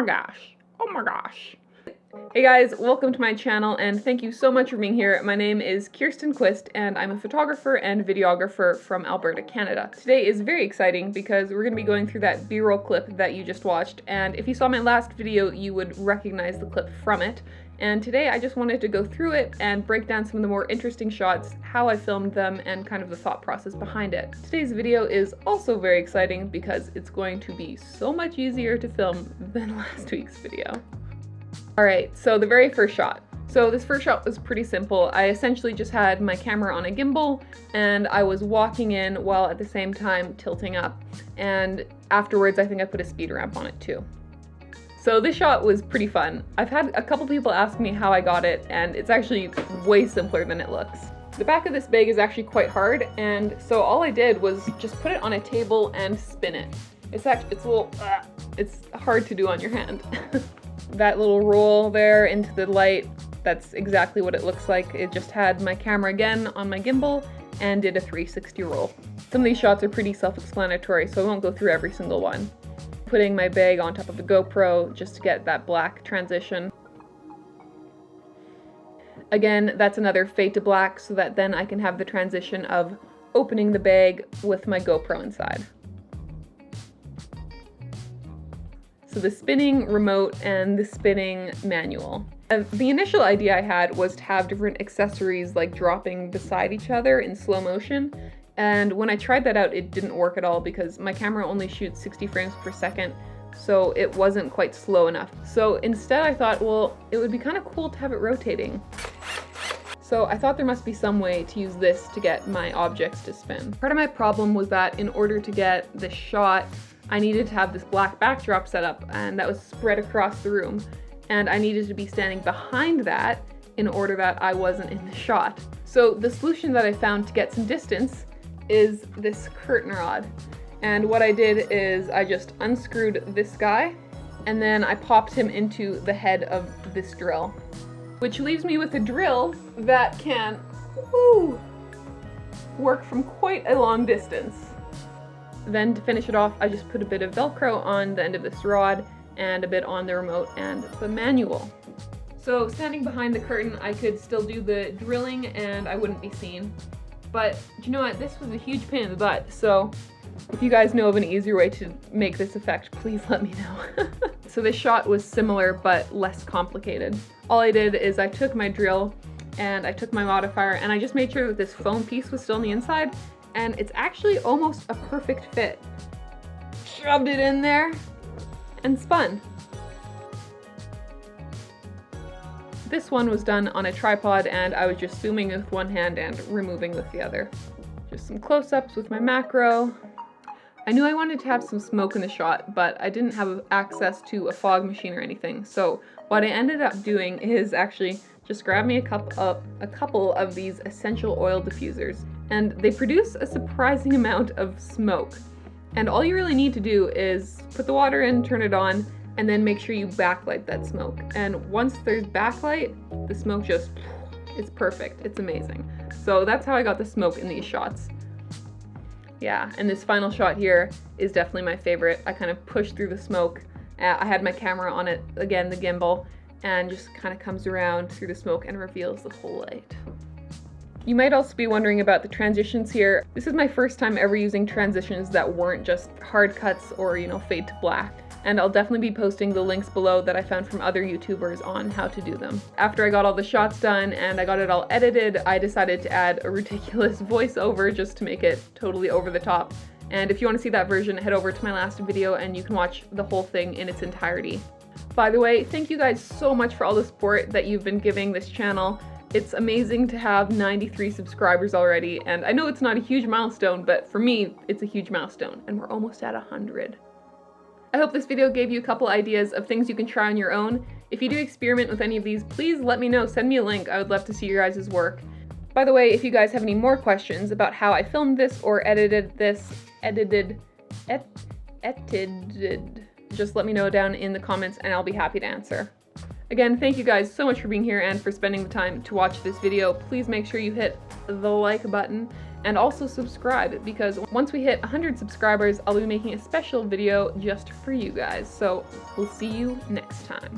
my gosh. Oh my gosh. Hey guys, welcome to my channel and thank you so much for being here. My name is Kirsten Quist and I'm a photographer and videographer from Alberta, Canada. Today is very exciting because we're going to be going through that B-roll clip that you just watched, and if you saw my last video you would recognize the clip from it. And today I just wanted to go through it and break down some of the more interesting shots, how I filmed them, and kind of the thought process behind it. Today's video is also very exciting because it's going to be so much easier to film than last week's video. Alright, so the very first shot. So this first shot was pretty simple. I essentially just had my camera on a gimbal and I was walking in while at the same time tilting up. And afterwards I think I put a speed ramp on it too. So this shot was pretty fun. I've had a couple people ask me how I got it, and it's actually way simpler than it looks. The back of this bag is actually quite hard, and so all I did was just put it on a table and spin it. It's hard to do on your hand. That little roll there into the light, that's exactly what it looks like. It just had my camera again on my gimbal and did a 360 roll. Some of these shots are pretty self-explanatory, so I won't go through every single one. Putting my bag on top of the GoPro just to get that black transition. Again, that's another fade to black so that then I can have the transition of opening the bag with my GoPro inside. So the spinning remote and the spinning manual. The initial idea I had was to have different accessories like dropping beside each other in slow motion. And when I tried that out, it didn't work at all because my camera only shoots 60 frames per second, so it wasn't quite slow enough. So instead I thought, well, it would be kind of cool to have it rotating. So I thought there must be some way to use this to get my objects to spin. Part of my problem was that in order to get the shot, I needed to have this black backdrop set up, and that was spread across the room. And I needed to be standing behind that in order that I wasn't in the shot. So the solution that I found to get some distance is this curtain rod. And what I did is I just unscrewed this guy and then I popped him into the head of this drill, which leaves me with a drill that can work from quite a long distance. Then to finish it off, I just put a bit of Velcro on the end of this rod and a bit on the remote and the manual. So standing behind the curtain, I could still do the drilling and I wouldn't be seen. But you know what, this was a huge pain in the butt, so if you guys know of an easier way to make this effect, please let me know. So this shot was similar but less complicated. All I did is I took my drill and I took my modifier and I just made sure that this foam piece was still on the inside, and it's actually almost a perfect fit. Shoved it in there and spun. This one was done on a tripod and I was just zooming with one hand and removing with the other. Just some close-ups with my macro. I knew I wanted to have some smoke in the shot, but I didn't have access to a fog machine or anything. So what I ended up doing is actually just grab me a couple of these essential oil diffusers, and they produce a surprising amount of smoke. And all you really need to do is put the water in, turn it on, and then make sure you backlight that smoke. And once there's backlight, the smoke just, it's perfect. It's amazing. So that's how I got the smoke in these shots. Yeah, and this final shot here is definitely my favorite. I kind of pushed through the smoke. I had my camera on it, again, the gimbal, and just kind of comes around through the smoke and reveals the whole light. You might also be wondering about the transitions here. This is my first time ever using transitions that weren't just hard cuts or, you know, fade to black. And I'll definitely be posting the links below that I found from other YouTubers on how to do them. After I got all the shots done and I got it all edited, I decided to add a ridiculous voiceover just to make it totally over the top. And if you want to see that version, head over to my last video and you can watch the whole thing in its entirety. By the way, thank you guys so much for all the support that you've been giving this channel. It's amazing to have 93 subscribers already, and I know it's not a huge milestone, but for me, it's a huge milestone, and we're almost at 100. I hope this video gave you a couple ideas of things you can try on your own. If you do experiment with any of these, please let me know. Send me a link. I would love to see your guys' work. By the way, if you guys have any more questions about how I filmed this or edited this, just let me know down in the comments and I'll be happy to answer. Again, thank you guys so much for being here and for spending the time to watch this video. Please make sure you hit the like button And also subscribe, because once we hit 100 subscribers, I'll be making a special video just for you guys. So we'll see you next time.